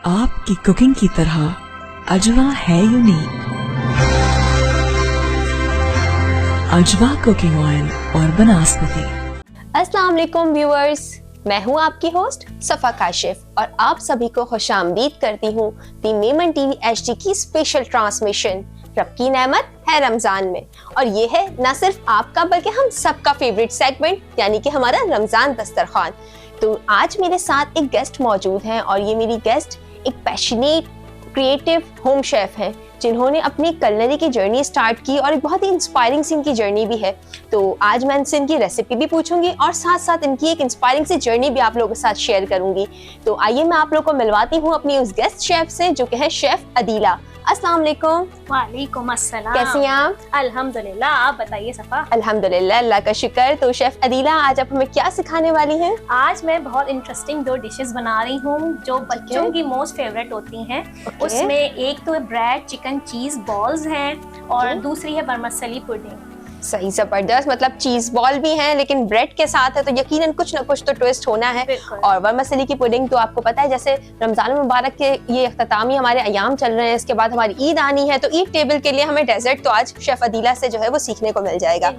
आपकी कुकिंग की तरह अजवा है यूनिक। अजवा कुकिंग ऑयल और बनस्पति। अस्सलाम वालेकुम व्यूअर्स, मैं हूं आपकी होस्ट सफा काशिफ और आप सभी को खुशामदीद करती हूं दी मेमन टीवी एचडी की स्पेशल ट्रांसमिशन रब की नेमत है रमजान में। और ये है न सिर्फ आपका बल्कि हम सबका फेवरेट सेगमेंट यानी कि हमारा रमजान दस्तरखान। तो आज मेरे साथ एक गेस्ट मौजूद हैं और ये मेरी गेस्ट एक पैशनेट क्रिएटिव होम शेफ हैं जिन्होंने अपनी कलनरी की जर्नी स्टार्ट की और एक बहुत ही इंस्पायरिंग सी इनकी जर्नी भी है। तो आज मैं इनसे इनकी रेसिपी भी पूछूंगी और साथ साथ इनकी एक इंस्पायरिंग सी जर्नी भी आप लोगों के साथ शेयर करूंगी। तो आइए मैं आप लोगों को मिलवाती हूँ अपनी उस गेस्ट शेफ से जो कि है शेफ अदीला। अस्सलाम वालेकुम। वालेकुम अस्सलाम। कैसी हैं आप? अल्हम्दुलिल्लाह, आप बताइए सफा। अल्हम्दुलिल्लाह, अल्लाह का शुक्र। तो शेफ अदीला, आज आप हमें क्या सिखाने वाली हैं? आज मैं बहुत इंटरेस्टिंग दो डिशेस बना रही हूँ जो बच्चों की मोस्ट फेवरेट होती हैं। उसमें एक तो ब्रेड चिकन चीज बॉल्स हैं और दूसरी है बरमसली पुडिंग। सही, जबरदस्त। मतलब चीज बॉल भी हैं लेकिन ब्रेड के साथ है तो यकीनन कुछ ना कुछ तो ट्विस्ट होना है। और वर्मसली की पुडिंग तो आपको पता है, जैसे रमजान मुबारक के ये अख्तामी हमारे अयाम चल रहे हैं, इसके बाद हमारी ईद आनी है तो ईद टेबल के लिए हमें डेजर्ट तो आज शेफ अदीला से जो है वो सीखने को मिल जाएगा।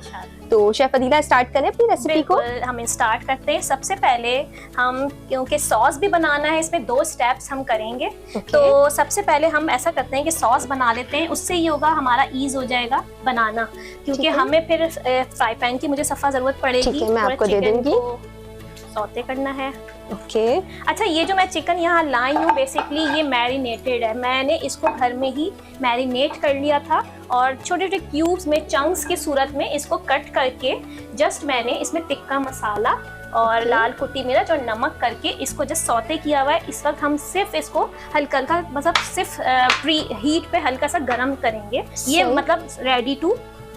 तो शेफ अदीला स्टार्ट करें अपनी रेसिपी को। हम स्टार्ट करते हैं। सबसे पहले हम, क्योंकि सॉस भी बनाना है, इसमें 2 स्टेप्स हम करेंगे। तो सबसे पहले हम ऐसा करते हैं कि सॉस बना लेते हैं, उससे ये होगा हमारा ईज हो जाएगा बनाना, क्योंकि हमें फिर फ्राई पैन की मुझे सफा जरूरत पड़ेगी। मैं आपको दे दूंगी। सौते करना है। ओके। अच्छा, ये जो मैं चिकन यहाँ लाई हूँ बेसिकली ये मैरिनेटेड है। मैंने इसको घर में ही मैरिनेट कर लिया था और छोटे छोटे क्यूब्स में चंक्स की सूरत में इसको कट करके जस्ट मैंने इसमें टिक्का मसाला और लाल कुटी मिर्च और नमक करके इसको जस्ट सौते किया हुआ है। इस वक्त हम सिर्फ इसको हल्का हल्का, मतलब सिर्फ प्री हीट पे हल्का सा गर्म करेंगे। ये मतलब रेडी टू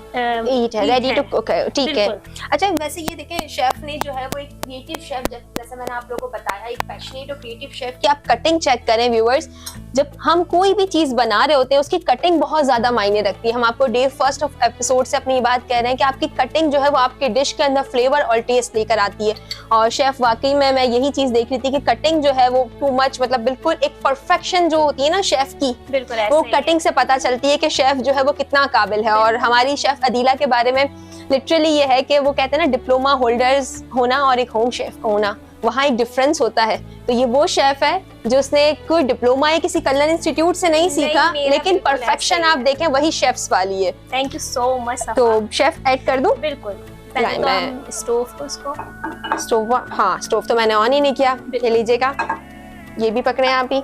ईट है, रेडी टू कुक है। ठीक है। अच्छा, वैसे ये देखें, शेफ ने जो है वो एक क्रिएटिव शेफ, जैसे मैंने आप लोगों को बताया, एक पैशनेट और क्रिएटिव शेफ की आप कटिंग चेक करें व्यूअर्स। जब हम कोई भी चीज बना रहे होते हैं उसकी कटिंग बहुत ज्यादा मायने रखती है। हम आपको डे फर्स्ट ऑफ एपिसोड से अपनी बात कह रहे हैं कि आपकी कटिंग जो है वो आपके डिश के अंदर फ्लेवर और टेस्ट लेकर आती है। और शेफ वाकई में मैं यही चीज देख रही थी कि कटिंग जो है वो टू मच, मतलब बिल्कुल एक परफेक्शन जो होती है ना शेफ की, बिल्कुल वो कटिंग से पता चलती है कि शेफ जो है वो कितना काबिल है। और हमारी शेफ अदीला के बारे में लिटरली ये है कि वो कहते हैं ना, डिप्लोमा होल्डर्स होना और एक होम शेफ का होना, वहाँ एक डिफरेंस होता है। तो ये वो शेफ है जो उसने कोई डिप्लोमा या किसी कलर इंस्टीट्यूट से नहीं सीखा, लेकिन परफेक्शन आप देखें वही शेफ्स वाली है। Thank you so much. तो शेफ ऐड कर दूं? बिल्कुल। पहले तो हम स्टोव को स्टोव, हाँ स्टोव तो मैंने ऑन ही नहीं किया। ये लीजिएगा, ये भी पकड़े आप ही।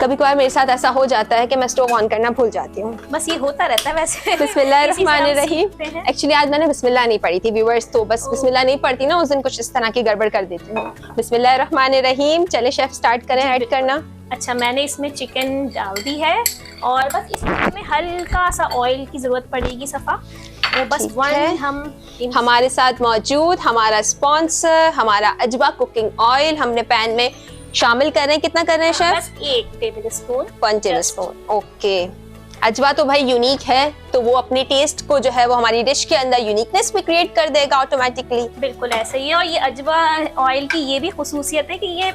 कभी कभार मेरे साथ ऐसा हो जाता है कि मैं स्टोव ऑन करना भूल जाती हूँ। बस ये होता रहता है वैसे। बिस्मिल्लाहिर्रहमानिर्रहीम। एक्चुअली आज मैंने बिस्मिल्लाह नहीं पढ़ी थी व्यूअर्स, तो बस बिस्मिल्लाह नहीं पढ़ती ना उस दिन कुछ इस तरह की गड़बड़ कर देती हूँ। बिस्मिल्लाहिर्रहमानिर्रहीम। चले शेफ स्टार्ट करें ऐड करना। अच्छा, मैंने इसमें चिकन डाल दी है और बस इसमें हल्का सा ऑयल की जरूरत पड़ेगी सफा। वो बस हमारे साथ मौजूद हमारा स्पॉन्सर हमारा अजवा कुकिंग ऑयल हमने पैन में शामिल कर रहे हैं। कितना कर रहे हैं शेफ? बस 1 tablespoon. 1 tablespoon. Okay. अजवा तो भाई यूनिक है, तो वो अपने टेस्ट को जो है वो हमारी डिश के अंदर यूनिकनेस भी क्रिएट कर देगा ऑटोमेटिकली। बिल्कुल ऐसे ही है। और ये अजवा ऑयल की ये भी खुसूसियत है कि ये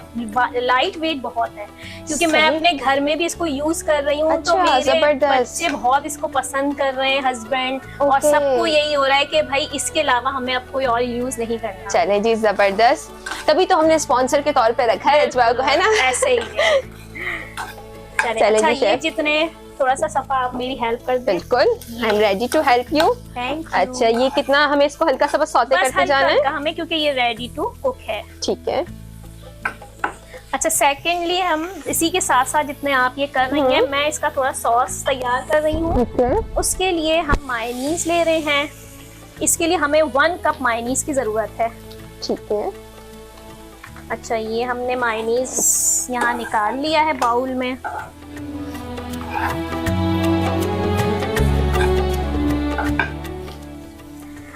लाइट वेट बहुत है, क्योंकि मैं अपने घर में भी इसको यूज कर रही हूँ। तो मेरे बच्चे बहुत इसको पसंद कर रहे हैं, हस्बैंड, और सबको यही हो रहा है कि भाई इसके अलावा हमें अब कोई और यूज नहीं करना। चले जी, जबरदस्त। तभी तो हमने स्पॉन्सर के तौर पे रखा है अजवा को, है ना? ऐसे ही है। चले जी शेफ, जितने थोड़ा सा सफा आप मेरी हेल्प कर दें। बिल्कुल, I am ready to help you. Thank you. अच्छा, ये कितना हमें इसको हल्का सा बस सौते करते जाना है हमें, क्योंकि ये रेडी टू कुक है। ठीक है। अच्छा, सेकेंडली हम इसी के साथ साथ जितने आप ये कर रही हैं, मैं इसका थोड़ा सॉस तैयार कर रही हूँ। उसके लिए हम मायोनीज ले रहे हैं। इसके लिए हमें 1 कप मायोनीज की जरूरत है। ठीक है। अच्छा, ये हमने मायोनीज यहाँ निकाल लिया है बाउल में।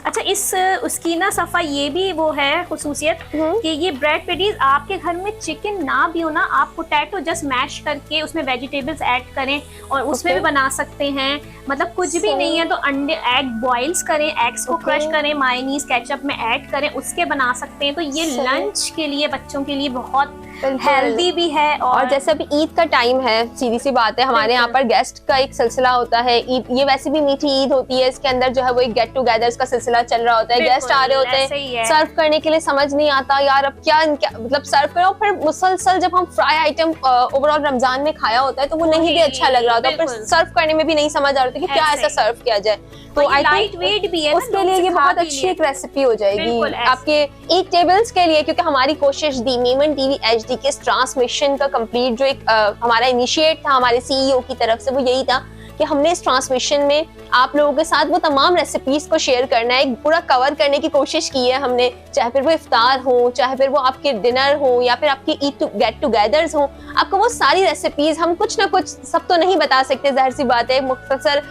अच्छा, इस उसकी ना सफा ये भी वो है खुसूसियत कि ये ब्रेड पेटीज आपके घर में चिकन ना भी हो ना, आप पोटैटो जस्ट मैश करके उसमें वेजिटेबल्स ऐड करें और उसमें भी बना सकते हैं। मतलब कुछ भी नहीं है तो अंडे एग बॉइल्स करें, एग्स को क्रश करें, मायोनीज केचप में ऐड करें, उसके बना सकते हैं। तो ये लंच के लिए बच्चों के लिए बहुत हेल्दी भी है। और जैसे अभी ईद का टाइम है, सीधी सी बात है, हमारे यहाँ पर गेस्ट का एक सिलसिला होता है। ईद, ये वैसे भी मीठी ईद होती है, इसके अंदर जो है वो एक गेट टुगेदर्स का सिलसिला चल रहा होता है। गेस्ट आ रहे होते हैं, सर्व करने के लिए समझ नहीं आता यार अब क्या मतलब सर्व करो। फिर मुसलसल जब हम फ्राई आइटम ओवरऑल रमजान में खाया होता है तो वो नहीं भी अच्छा लग रहा होता, फिर सर्व करने में भी नहीं समझ आ रहा था कि क्या ऐसा सर्व किया जाए। तो आई थिंक उसके लिए ये बहुत अच्छी एक रेसिपी हो जाएगी आपके ईद टेबल्स के लिए, क्योंकि हमारी कोशिश दी मीमन टीवी एचडी के ट्रांसमिशन का कंप्लीट जो एक हमारा इनिशिएट था हमारे सीईओ की तरफ से, वो यही था कि हमने इस ट्रांसमिशन में आप लोगों के साथ वो तमाम रेसिपीज को शेयर करना है, पूरा कवर करने की कोशिश की है हमने। चाहे फिर वो इफ्तार हो, चाहे फिर वो आपके डिनर हो, या फिर आपकी ईद गेट टुगेदर्स हो, आपको वो सारी रेसिपीज हम कुछ ना कुछ, सब तो नहीं बता सकते, जाहिर सी बात है। मुख्तसर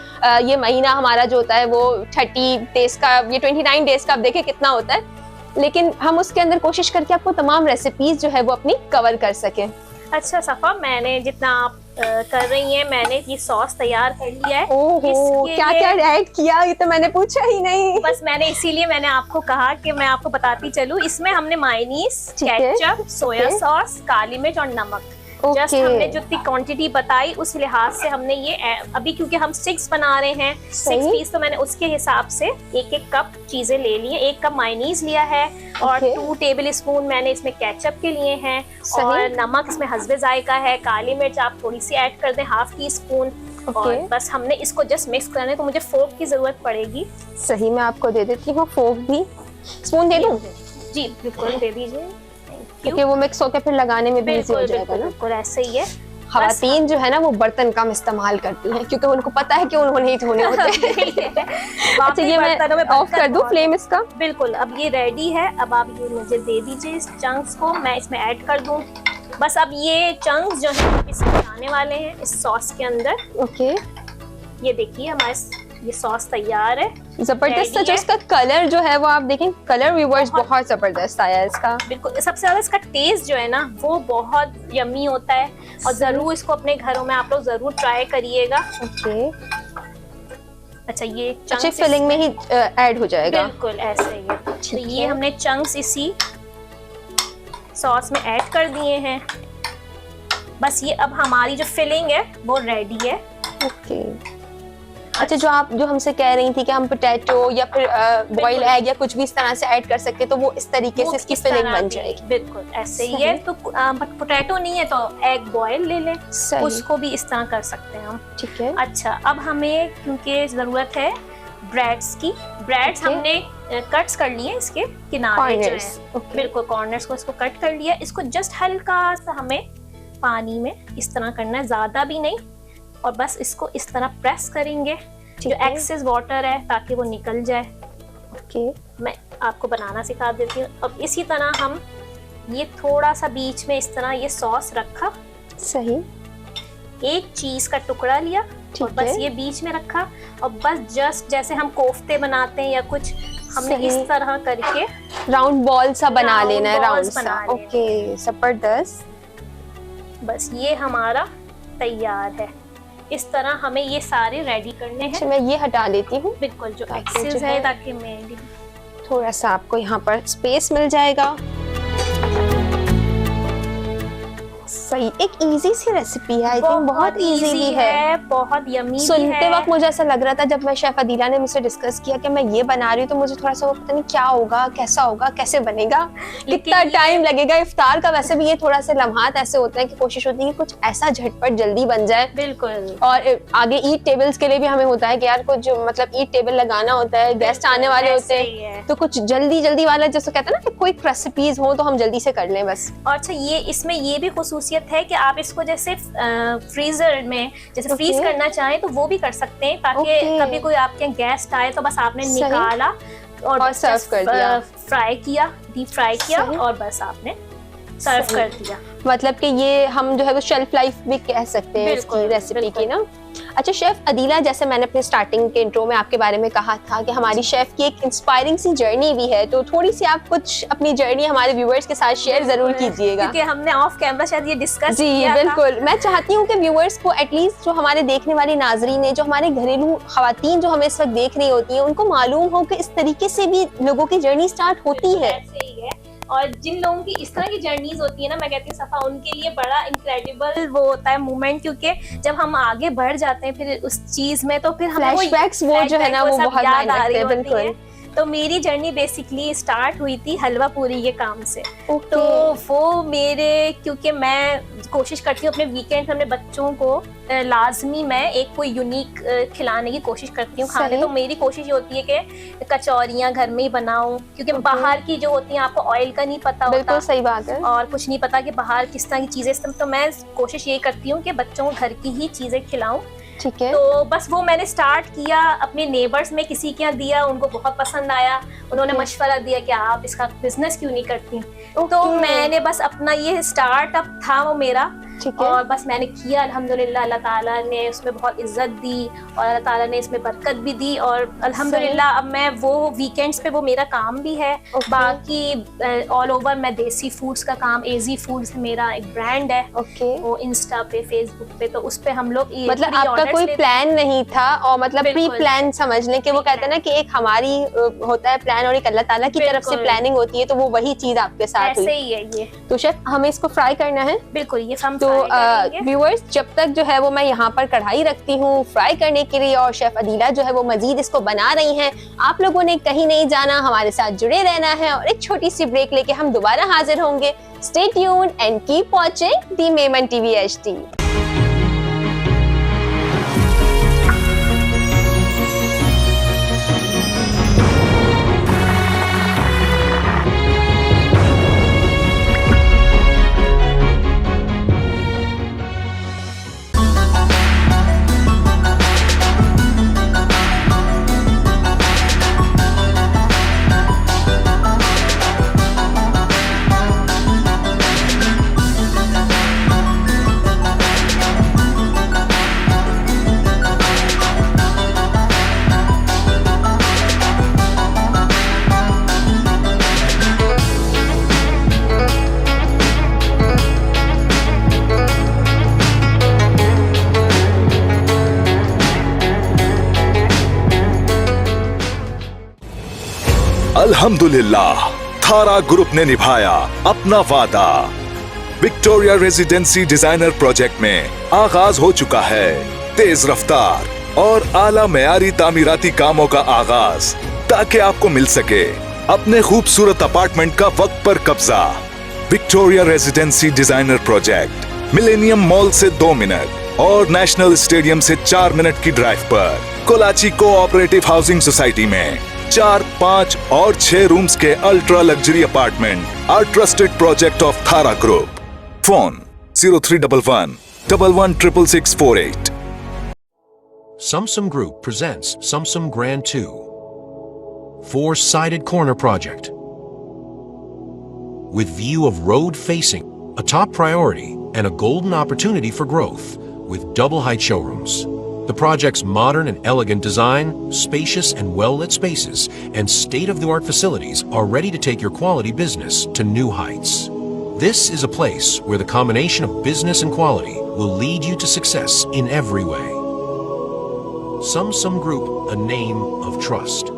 ये महीना हमारा जो होता है वो 30 डेज का, ये 29 डेज का, आप देखें कितना होता है, लेकिन हम उसके अंदर कोशिश करके आपको तमाम रेसिपीज जो है वो अपनी कवर कर सकें। अच्छा सफा, मैंने जितना आप कर रही हैं, मैंने ये सॉस तैयार कर लिया है। ओहो, क्या क्या ऐड किया, ये तो मैंने पूछा ही नहीं। बस मैंने इसीलिए मैंने आपको कहा कि मैं आपको बताती चलूं। इसमें हमने मायोनीज, केचप, सोया सॉस, काली मिर्च और नमक, जस्ट हमने जितनी क्वांटिटी बताई उस लिहाज से हमने ये अभी, क्योंकि हम 6 बना रहे हैं, 6 पीस, तो मैंने उसके हिसाब से एक कप चीजें ले ली है। 1 कप मायोनीज लिया है और 2 टेबल स्पून मैंने इसमें केचप के लिए हैं, और नमक इसमें हस्बे जायका है। काली मिर्च आप थोड़ी सी ऐड कर दें, 1/2 टीस्पून। और बस हमने इसको जस्ट मिक्स करना है, तो मुझे फोर्क की जरूरत पड़ेगी। सही, मैं आपको दे देती हूँ फोर्क भी। स्पून दे दूँ? जी बिल्कुल दे दीजिए, क्योंकि वो मिक्स होकर फिर लगाने में भी इजी हो जाएगा ना। बिल्कुल ऐसे ही है। खवातीन जो है ना वो बर्तन कम इस्तेमाल करती हैं, क्योंकि उनको पता है कि उन्होंने ही धोने होते हैं। अच्छा, ये मैं ऑफ कर दूं फ्लेम इसका? बिल्कुल, अब ये रेडी है। अब आप ये मुझे दे दीजिए इस चंक्स को, मैं इसमें ऐड कर दूं। बस अब ये चंक्स जो है इसमें आने वाले हैं इस सॉस के अंदर। ओके, ये देखिए हमारे ये सॉस तैयार है, जबरदस्त। अच्छा, इसका कलर जो है वो आप देखें, कलर व्यूअर्स बहुत जबरदस्त आया है इसका। बिल्कुल, सबसे ज्यादा इसका टेस्ट जो है ना वो बहुत यम्मी होता है, और जरूर इसको अपने घरों में आप लोग जरूर ट्राई करिएगा। ओके, अच्छा, ये अच्छी फिलिंग में ही ऐड हो जाएगा। बिल्कुल ऐसे ही है। तो ये हमने चंक्स इसी सॉस में ऐड कर दिए हैं। बस ये अब हमारी जो फिलिंग है वो रेडी है। ओके, अच्छा, जो हमसे कह रही थी कि हम पोटैटो या फिर बॉइल्ड एग या कुछ भी इस तरह से ऐड कर सकते, तो वो इस तरीके से इसकी फिलिंग बन जाएगी। बिल्कुल ऐसे ही है। तो पोटैटो नहीं है तो एग बॉयल ले लें, उसको भी इस तरह कर सकते हैं हम। ठीक है। अच्छा, अब हमें क्योंकि जरूरत है ब्रेड्स की, ब्रेड्स हमने कट्स कर लिए इसके किनारे जो है, बिल्कुल कॉर्नर्स को इसको कट कर लिया। इसको जस्ट हल्का सा हमें पानी में इस तरह करना है, ज्यादा भी नहीं, और बस इसको इस तरह प्रेस करेंगे जो एक्सेस वाटर है ताकि वो निकल जाए। ओके, मैं आपको बनाना सिखा देती हूँ। अब इसी तरह हम ये थोड़ा सा बीच में इस तरह ये सॉस रखा, सही, एक चीज का टुकड़ा लिया और बस ये बीच में रखा, और बस जस्ट जैसे हम कोफ्ते बनाते हैं या कुछ, हमने इस तरह करके राउंड बॉल सा बना लेना है, राउंड सा। ओके, जबरदस्त। बस ये हमारा तैयार है। इस तरह हमें ये सारे रेडी करने हैं। मैं ये हटा लेती हूँ, बिल्कुल, जो एक्सेस है, ताकि मैं थोड़ा सा आपको यहाँ पर स्पेस मिल जाएगा। सही, एक इजी सी रेसिपी है, आई थिंक बहुत इजी भी है, बहुत यम्मी भी है। सुनते वक्त मुझे ऐसा लग रहा था जब मैं शेफ अदीला ने मुझसे डिस्कस किया कि मैं ये बना रही हूँ, तो मुझे थोड़ा सा वो पता नहीं क्या होगा, कैसा होगा, कैसे बनेगा, कितना टाइम लगेगा। इफ्तार का वैसे भी ये थोड़ा से लम्हात ऐसे होते हैं कि कोशिश होती है कि कुछ ऐसा झटपट जल्दी बन जाए। बिल्कुल, और आगे ईद टेबल्स के लिए भी हमें होता है कि यार कुछ मतलब ईद टेबल लगाना होता है, गेस्ट आने वाले होते हैं, तो कुछ जल्दी वाला जैसे कहते हैं ना कि कोई रेसिपीज हो तो हम जल्दी से कर लें बस। और अच्छा, ये इसमें ये भी खुसूसियत है कि आप इसको जैसे फ्रीजर में जैसे फ्रीज करना चाहें तो वो भी कर सकते हैं, ताकि कभी कोई आपके गेस्ट आए तो बस आपने निकाला और सर्व कर दिया, फ्राई किया, डीप फ्राई किया, और बस आपने सर्व कर दिया। मतलब कि ये हम जो है वो शेल्फ लाइफ भी कह सकते हैं इसकी रेसिपी की ना। अच्छा शेफ अदीला, जैसे मैंने अपने स्टार्टिंग के इंट्रो में आपके बारे में कहा था कि हमारी शेफ की एक इंस्पायरिंग सी जर्नी भी है, तो थोड़ी सी आप कुछ अपनी जर्नी हमारे व्यूअर्स के साथ शेयर जरूर कीजिएगा, क्योंकि हमने ऑफ कैमरा शायद ये डिस्कस किया था। बिल्कुल, मैं चाहती हूँ कि व्यूअर्स को एटलीस्ट जो हमारे देखने वाले नाजरीन है, जो हमारे घरेलू खवातीन जो हमें इस वक्त देख रही होती हैं, उनको मालूम हो कि इस तरीके से भी लोगों की जर्नी स्टार्ट होती है। और जिन लोगों की इस तरह की जर्नीज होती है ना, मैं कहती हूँ सफा उनके लिए बड़ा इनक्रेडिबल वो होता है मोमेंट, क्योंकि जब हम आगे बढ़ जाते हैं फिर उस चीज में तो फिर हमें फ्लैशबैक्स वो जो है ना वो सब बहुत याद मायने आ रही रखते हैं, होती है। बिल्कुल। तो मेरी जर्नी बेसिकली स्टार्ट हुई थी हलवा पूरी के काम से। Okay. तो वो मेरे, क्योंकि मैं कोशिश करती हूँ अपने वीकेंड में अपने बच्चों को लाजमी मैं एक कोई यूनिक खिलाने की कोशिश करती हूँ खाने। सही। तो मेरी कोशिश ये होती है कि कचौरियाँ घर में ही बनाऊं, क्योंकि Okay. बाहर की जो होती हैं आपको ऑयल का नहीं पता होता, बिल्कुल सही बात है। और कुछ नहीं पता कि बाहर किस तरह की चीजें, तो मैं कोशिश ये करती हूँ कि बच्चों को घर की ही चीजें खिलाऊं। ठीक है। तो बस वो मैंने स्टार्ट किया, अपने नेबर्स में किसी के यहाँ दिया, उनको बहुत पसंद आया, उन्होंने Okay. मशवरा दिया कि आप इसका बिजनेस क्यों नहीं करती। तो Okay. मैंने बस अपना ये स्टार्टअप था वो मेरा, ठीक है। और बस मैंने किया। अल्हम्दुलिल्लाह अल्लाह ताला ने उसमें बहुत इज्जत दी और अल्लाह ताला ने इसमें बरकत भी दी, और अल्हम्दुलिल्लाह अब मैं वो वीकेंड्स पे वो मेरा काम भी है। Okay. बाकी ऑल ओवर मैं देसी फूड्स का काम, एजी फूड्स मेरा एक ब्रांड है, ओके। वो इंस्टा पे फेसबुक पे, तो उस पे हम लोग मतलब आपका कोई प्लान नहीं था, और मतलब प्री बिल्कुल। प्लान समझ लें कि वो कहते हैं ना कि एक हमारी होता है प्लान और एक अल्लाह ताला की तरफ से बिल्कुल। प्लानिंग होती है, तो वो वही चीज आपके साथ ऐसे हुई। ही है ये। तो शेफ हमें इसको फ्राई करना है। बिल्कुल ये हम तो फ्राई करेंगे। व्यूअर्स जब तक जो है वो मैं यहाँ पर कढ़ाई रखती हूँ फ्राई करने के लिए, और शेफ अदीला जो है वो मजीद इसको बना रही हैं। आप लोगों ने कहीं नहीं जाना, हमारे साथ जुड़े रहना है, और एक छोटी सी ब्रेक लेके हम दोबारा हाजिर होंगे। Stay tuned and keep watching the Memon TV HD। अल्हम्दुलिल्लाह थारा ग्रुप ने निभाया अपना वादा। विक्टोरिया रेजिडेंसी डिजाइनर प्रोजेक्ट में आगाज हो चुका है तेज रफ्तार और आला मेयारी तामीराती कामों का आगाज, ताकि आपको मिल सके अपने खूबसूरत अपार्टमेंट का वक्त पर कब्जा। Victoria residency designer project millennium mall से 2 मिनट और नेशनल स्टेडियम से 4 मिनट की ड्राइव पर कोलाची कोऑपरेटिव हाउसिंग सोसाइटी में 4, 5 और 6 रूम्स के ultra luxury apartment are trusted project of Thara group. Phone 0311 116648। Sumsum Group presents Sumsum Grand 2, 4-sided corner project. With view of road facing, a top priority and a golden opportunity for growth, with double-height showrooms. The project's modern and elegant design, spacious and well-lit spaces, and state-of-the-art facilities are ready to take your quality business to new heights. This is a place where the combination of business and quality will lead you to success in every way. Sumsum Group, a name of trust.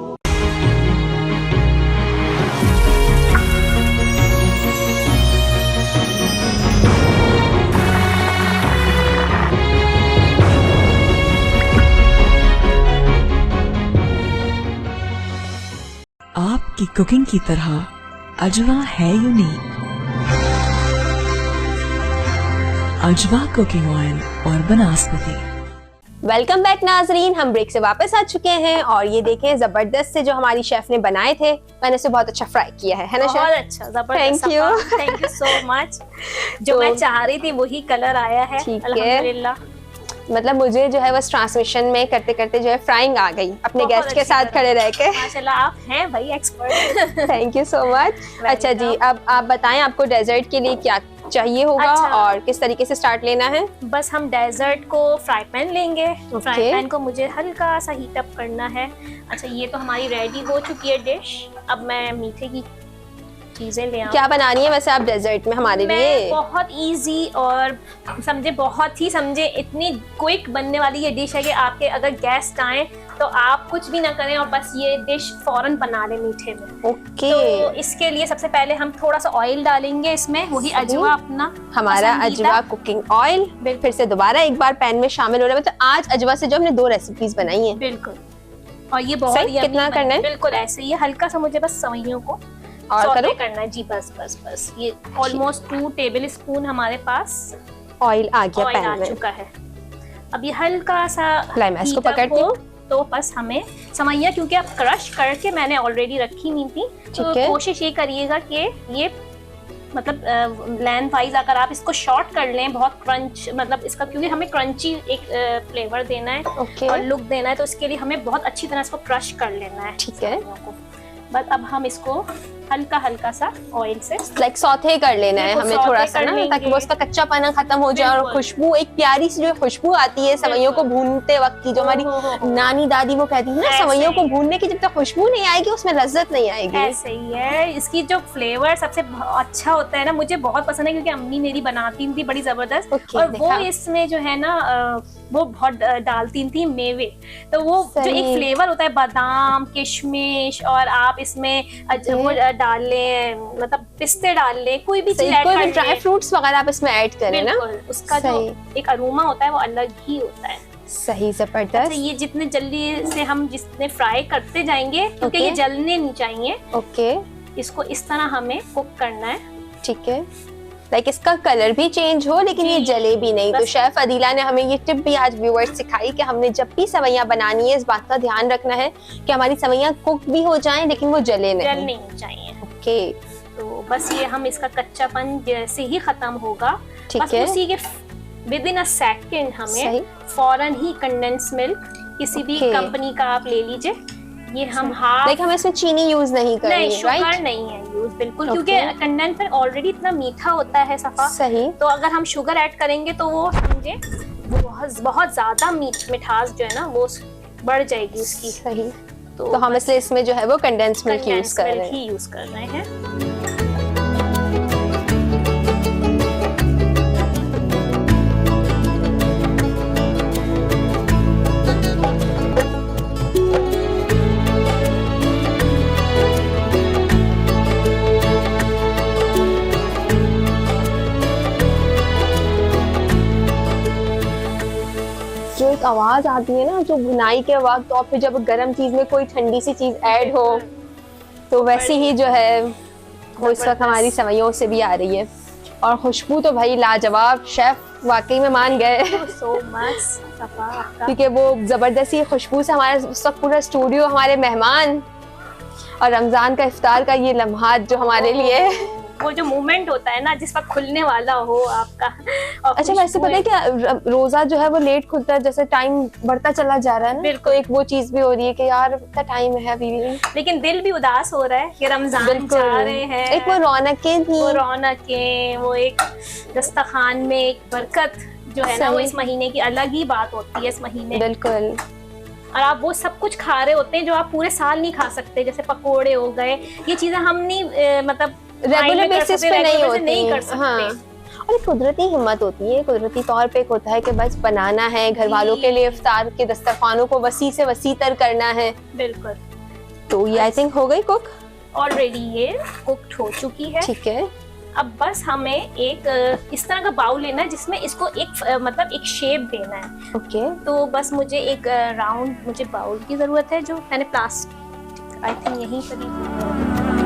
आपकी cooking की तरह अजवा है unique. अजवा cooking oil और बनास्पति। Welcome back नाजरीन, हम break से वापस आ चुके हैं, और ये देखें जबरदस्त से जो हमारी शेफ ने बनाए थे, मैंने उसे बहुत अच्छा फ्राई किया है ना बहुत शेफ? अच्छा, जबरदस्त। Thank you. Thank you so much. जो तो- मैं चाह रही थी वही कलर आया है, ठीक है। अल्हम्दुलिल्लाह। मतलब मुझे जो है बस ट्रांसमिशन में करते करते जो है फ्राइंग आ गई अपने बहुत गेस्ट के अच्छी साथ तरह। खड़े रह के। माशाल्लाह आप हैं भाई expert. Thank you so much. अच्छा जी, अब आप बताएं आपको डेजर्ट के लिए क्या चाहिए होगा अच्छा। और किस तरीके से स्टार्ट लेना है? बस हम डेजर्ट को फ्राई पैन लेंगे। फ्राई पैन को मुझे हल्का सा हीट अप करना है। अच्छा, ये तो हमारी रेडी हो चुकी है डिश। अब मैं मीठे की चीजें ले आऊं। क्या बनानी है वैसे आप डेजर्ट में हमारे मैं लिए? बहुत इजी और समझे बहुत ही समझे इतनी क्विक बनने वाली ये डिश है कि आपके अगर गेस्ट आए तो आप कुछ भी ना करें और बस ये डिश फौरन बना लें मीठे में। ओके। तो इसके लिए सबसे पहले हम थोड़ा सा ऑयल डालेंगे इसमें, वही अजवा अपना हमारा पसंदीदा। अजवा कुकिंग ऑयल फिर से दोबारा एक बार पैन में शामिल हो रहा है। मतलब आज अजवा से जो हमने 2 रेसिपीज बनाई हैं। बिल्कुल। और ये बहुत सही, कितना करना है? बिल्कुल ऐसे ही हल्का सा मुझे बस सवैयों को और सौते करो? करना है जी। बस ये ऑलमोस्ट 2 टेबल स्पून हमारे पास ऑयल आ गया ऑयल आ पैन में। चुका है। अब ये हल्का सा लाई मैं इसको heat up पकड़ती हो, हूँ। तो बस हमें सवैया क्योंकि आप क्रश करके मैंने ऑलरेडी रखी हुई थी, तो ठीक है। कोशिश ये करिएगा कि ये मतलब लेंथ वाइज अगर आप इसको शॉर्ट कर लें, बहुत क्रंच मतलब इसका क्योंकि हमें क्रंची एक फ्लेवर देना है ओके। और लुक देना है, तो इसके लिए हमें बहुत अच्छी तरह इसको क्रश कर लेना है। ठीक है। सब्जियों को बस अब हम इसको हल्का हल्का सा ऑयल से लाइक सौथे कर लेना है बिल्कुल, हमें सौते थोड़ा सा कर ना, लेंगे। ताकि वो उसका कच्चापना खत्म हो जाए और बिल्कुल। खुशबू, एक प्यारी सी जो खुशबू आती है सवैयों को भूनते वक्त की, जो हमारी हो। नानी दादी वो कहती है ना, ऐसे सवैयों को ही। भूनने की जब तक खुशबू नहीं आएगी उसमें लज्जत नहीं आएगी। ऐसे ही है, इसकी जो फ्लेवर सबसे अच्छा होता है ना, मुझे बहुत पसंद है क्योंकि अम्मी मेरी बनाती थी बड़ी जबरदस्त। ओके, और वो देखा। इसमें जो है ना वो बहुत डालती थी मेवे, तो वो जो सही। एक फ्लेवर होता है बादाम किशमिश, और आप इसमें वो डाल लें, मतलब पिस्ते डाल लें, कोई भी चीज ऐड कोई कर भी लें। ड्राई फ्रूट्स वगैरह आप इसमें ऐड करें ना। बिल्कुल, उसका जो सही। एक अरोमा होता है वो अलग ही होता है। सही, अच्छा, जबरदस्त। ये जितने जल्दी से हम जितने फ्राई करते जाएंगे क्योंकि ओके। ये जलने नहीं चाहिए, ओके, इसको इस तरह हमें कुक करना है। ठीक है। लाइक इसका कलर भी चेंज हो लेकिन ये जी। जले भी नहीं। तो बस। शेफ अदीला ने हमें ये टिप भी आज व्यूअर्स सिखाई कि हमने जब भी सवैयां बनानी है इस बात का ध्यान रखना है कि हमारी सवैयां कुक भी हो जाएं लेकिन वो जले जल नहीं। नहीं चाहिए। ओके, तो बस ये हम इसका कच्चापन जैसे ही खत्म होगा, ठीक बस है। उसी के विद इन अ सेकेंड हमें सही। फौरन ही कंडेंस मिल्क किसी भी Okay. कंपनी का आप ले लीजिए। ये हम हाफ लाइक हम इसमें चीनी यूज नहीं नहीं, करेंगे, शुगर राइट? नहीं है यूज बिल्कुल, Okay. क्योंकि कंडेंस मिल्क ऑलरेडी इतना मीठा होता है सफा। सही। तो अगर हम शुगर ऐड करेंगे तो वो समझे बहुत बहुत ज्यादा मिठास जो है ना वो बढ़ जाएगी उसकी। सही। तो हम इसलिए इसमें जो है वो कंडेंस मिल्क यूज कंडेंस कर रहे मिल्क हैं। ही यूज कर रहे हैं। जो एक आवाज आती है ना जो भुनाई के वक्त, और फिर जब गर्म चीज में कोई ठंडी सी चीज ऐड हो, तो वैसी ही जो है वो इस वक्त हमारी सवैयों से भी आ रही है। और खुशबू तो भाई लाजवाब, शेफ वाकई में मान गए सो मच सफा आपका। क्योंकि वो जबरदस्ती खुशबू से हमारा उस वक्त पूरा स्टूडियो, हमारे मेहमान और रमजान का इफ्तार का ये लम्हात जो हमारे लिए। वो जो मोमेंट होता है ना जिस वक्त खुलने वाला हो आपका। और अच्छा, वैसे पता है क्या, रोजा जो है वो लेट खुलता है, जैसे टाइम बढ़ता चला जा रहा है ना, तो एक वो चीज भी हो रही है कि यार इतना टाइम है अभी भी, लेकिन दिल भी उदास हो रहा है कि रमजान जा रहे हैं। एक वो रौनकें थी, वो रौनकें, वो एक दस्तरखान में एक बरकत जो है ना, वो सही। इस महीने की अलग ही बात होती है इस महीने। बिल्कुल। और आप वो सब कुछ खा रहे होते हैं जो आप पूरे साल नहीं खा सकते, जैसे पकोड़े हो गए, ये चीजें हम नहीं मतलब रेगुलर बेसिस पे नहीं होती, नहीं कर सकते। हाँ। और एक कुदरती हिम्मत होती है, कुदरती तौर पे एक होता है कि बस बनाना है, घर वालों के लिए इफ्तार के दस्तरखानों को वसी से वसी तर करना है। बिल्कुल। तो ये आई थिंक हो गई कुक, ऑलरेडी ये कुक्ड हो चुकी है। ठीक है। अब बस हमें एक इस तरह का बाउल लेना है जिसमें इसको एक मतलब एक शेप देना है। ओके, तो बस मुझे एक राउंड मुझे बाउल की जरूरत है, जो मैंने प्लास्टिक आई थिंक यहीं खरीदी।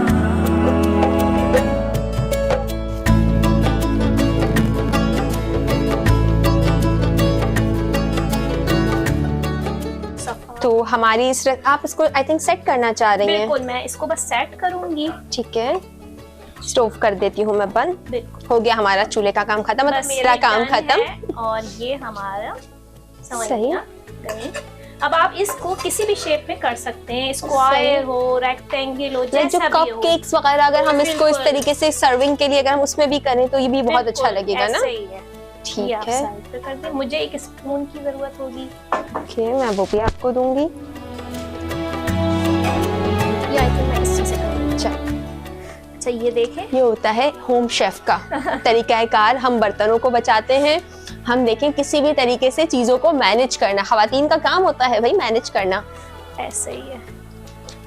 तो हमारी इस आप इसको आई थिंक सेट करना चाह रही हैं। बिल्कुल, मैं इसको बस सेट करूंगी। ठीक है, स्टोव कर देती हूँ मैं बंद। बिल्कुल, हो गया हमारा चूल्हे का काम खत्म, मतलब बस मेरा ये काम done खत्म। है। और ये हमारा सही। सवैया गई। अब आप इसको किसी भी शेप में कर सकते हैं, स्क्वायर हो, रेक्टेंगल हो, लाइक जैसा जो भी हो। कप केक्स वगैरह अगर हम इसको इस बिल्कुल। तरीके से सर्विंग के लिए अगर हम उसमें भी करें तो ये भी बहुत अच्छा बिल्कुल, लगेगा ना। ऐसे ही है। ये आप ठीक है, साइड पे कर दें। मुझे एक स्पून की जरूरत होगी। ओके, मैं वो भी आपको दूंगी। ये आई थिंक मैं इसी से करूंगी। अच्छा, अच्छा ये देखें, ये होता है होम शेफ का तरीकाकार। हम बर्तनों को बचाते हैं, हम देखें किसी भी तरीके से चीजों को मैनेज करना, खवातीन का काम होता है भाई मैनेज करना। ऐसे ही है।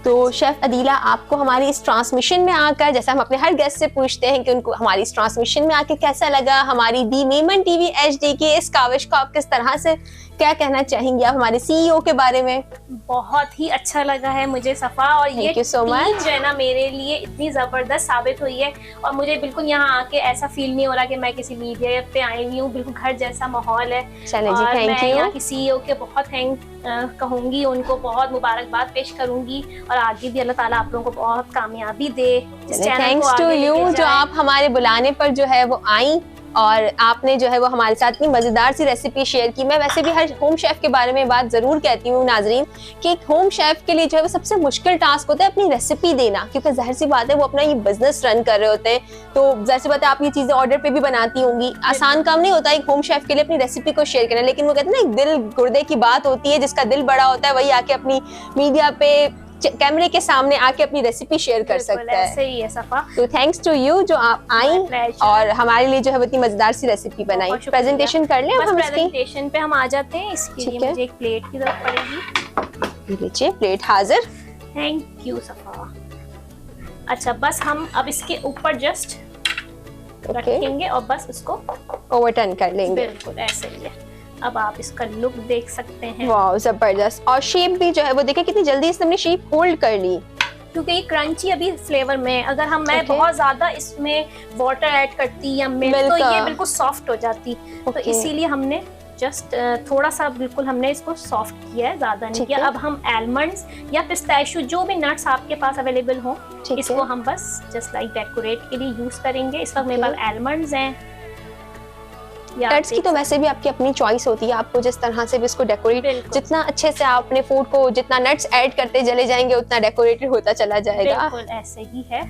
तो शेफ अदीला, आपको हमारी इस ट्रांसमिशन में आकर, जैसा हम अपने हर गेस्ट से पूछते हैं कि उनको हमारी इस ट्रांसमिशन में आके कैसा लगा, हमारी दी मेमन टीवी HD की इस काविश को आप किस तरह से क्या कहना चाहेंगे आप हमारे CEO के बारे में? बहुत ही अच्छा लगा है मुझे सफ़ा, और ये Thank you so team much. जो है ना मेरे लिए इतनी ज़बरदस्त साबित हुई है, और मुझे बिल्कुल यहाँ आके ऐसा फील नहीं हो रहा कि मैं किसी मीडिया पे आई हुई हूँ, बिल्कुल घर जैसा माहौल है। चले जी, और थैंक मैं यू। यहाँ की CEO के बहुत थैंक कहूँगी, उनको बहुत मुबारकबाद पेश करूँगी, और आगे भी अल्लाह ताला आप लोगों को बहुत कामयाबी दे। इस चैनल को थैंक्स टू आगे यू लेके जो जाए। आप हमारे बुलाने पर जो है वो आई और आपने जो है वो हमारे साथ इतनी मजेदार सी रेसिपी शेयर की। मैं वैसे भी हर होम शेफ के बारे में बात जरूर कहती हूँ नाजरीन कि एक होम शेफ के लिए जो है वो सबसे मुश्किल टास्क होता है अपनी रेसिपी देना, क्योंकि जाहिर सी बात है वो अपना ये बिजनेस रन कर रहे होते हैं, तो जाहिर सी बात है आप ये चीजें ऑर्डर पे भी बनाती होंगी। आसान काम नहीं होता एक होम शेफ के लिए अपनी रेसिपी को शेयर करना, लेकिन वो कहते हैं ना एक दिल गुर्दे की बात होती है, जिसका दिल बड़ा होता है वही आके अपनी मीडिया पे कैमरे के सामने आके अपनी रेसिपी शेयर कर सकता है। ऐसे ही है सफ़ा। तो थैंक्स टू यू जो आप आई My pleasure. और हमारे लिए जो है वो इतनी मजेदार सी रेसिपी बनाई। बहुत शुक्रिया। प्रेजेंटेशन कर लें अब बस हम इसकी। प्रेजेंटेशन पे हम आ जाते हैं। इसके ठीक लिए है। मुझे एक प्लेट की जरूरत पड़ेगी। ये लीजिए प्लेट हाजिर। थैंक यू सफ़ा। अच्छा बस हम अब इसके ऊपर जस्ट रखेंगे और बस इसको ओवरटर्न कर लेंगे। बिल्कुल ऐसे ही है। अब आप इसका लुक देख सकते हैं, वाह जबरदस्त, और शेप भी जो है वो देखिए कितनी जल्दी इसने अपनी शेप होल्ड कर ली। क्योंकि ये क्रंची अभी फ्लेवर में है। अगर मैं Okay. बहुत ज्यादा इसमें वाटर ऐड करती या मिल्क तो Milk, ये बिल्कुल सॉफ्ट हो जाती। तो Okay. इसीलिए हमने जस्ट थोड़ा सा बिल्कुल हमने इसको सॉफ्ट किया है, ज्यादा नहीं ठीक किया। है। अब हम आलमंड्स या पिस्ताशियो जो भी नट्स आपके पास अवेलेबल हो, ठीक इसको है। हम बस जस्ट लाइक डेकोरेट के लिए यूज करेंगे। इस वक्त मेरे Okay. पास आलमंड्स हैं। या नट्स की तो वैसे भी आपकी अपनी चॉइस होती है, आपको जिस तरह से भी इसको डेकोरेट, बिल्कुल। जितना अच्छे से आप अपने फूड को जितना नट्स ऐड करते चले जाएंगे उतना डेकोरेटेड होता चला जाएगा। बिल्कुल ऐसे ही है।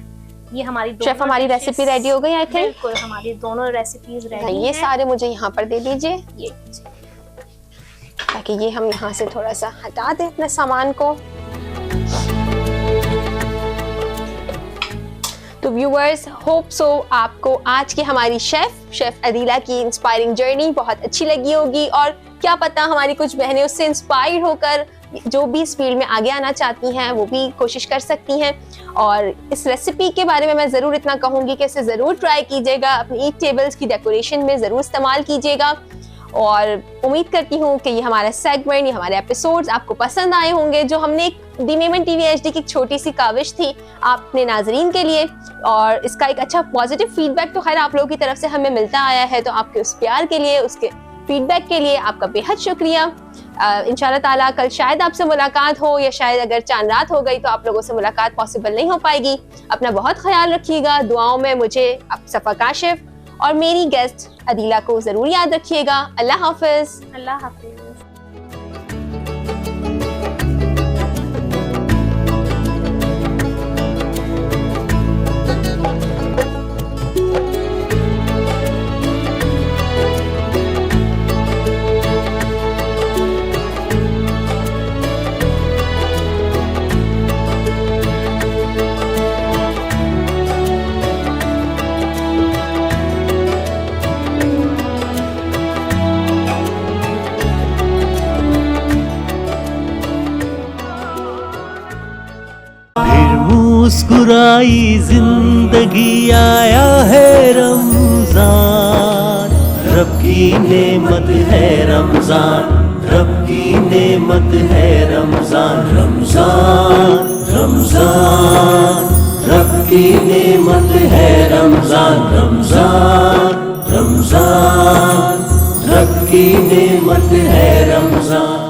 ये हमारी दोनों शेफ हमारी dishes- रेसिपी रेडी हो गई आई थिंक। बिल्कुल हमारी दोनों रेसिपीज रेडी ये सारे मुझे यहाँ पर दे दीजिए ये ताकि ये हम यहाँ से थोड़ा सा हटा दें अपने सामान को। तो व्यूअर्स होप सो आपको आज की हमारी शेफ अदीला की इंस्पायरिंग जर्नी बहुत अच्छी लगी होगी, और क्या पता हमारी कुछ बहनें उससे इंस्पायर होकर जो भी इस फील्ड में आगे आना चाहती हैं वो भी कोशिश कर सकती हैं। और इस रेसिपी के बारे में मैं ज़रूर इतना कहूँगी कि इसे ज़रूर ट्राई कीजिएगा, अपनी ईट टेबल्स की डेकोरेशन में ज़रूर इस्तेमाल कीजिएगा। और उम्मीद करती हूँ कि ये हमारा सेगमेंट, ये हमारे एपिसोड्स आपको पसंद आए होंगे, जो हमने एक दी मेमन टीवी HD की एक छोटी सी काविश थी आपने नाजरीन के लिए, और इसका एक अच्छा पॉजिटिव फीडबैक तो खैर आप लोगों की तरफ से हमें मिलता आया है। तो आपके उस प्यार के लिए, उसके फीडबैक के लिए आपका बेहद शुक्रिया। इंशाल्लाह ताला कल शायद आपसे मुलाकात हो, या शायद अगर चांद रात हो गई तो आप लोगों से मुलाकात पॉसिबल नहीं हो पाएगी। अपना बहुत ख्याल रखिएगा, दुआओं में मुझे सफ़ा काशिफ और मेरी गेस्ट अदीला को जरूर याद रखिएगा। अल्लाह हाफिज। अल्लाह हाफिज। फिर मुस्कुराई जिंदगी, आया है रमजान। रब की नेमत है रमजान, रब की नेमत है रमजान। रमजान रमजान रब की नेमत है रमजान। रमजान रमजान रब की नेमत है रमजान।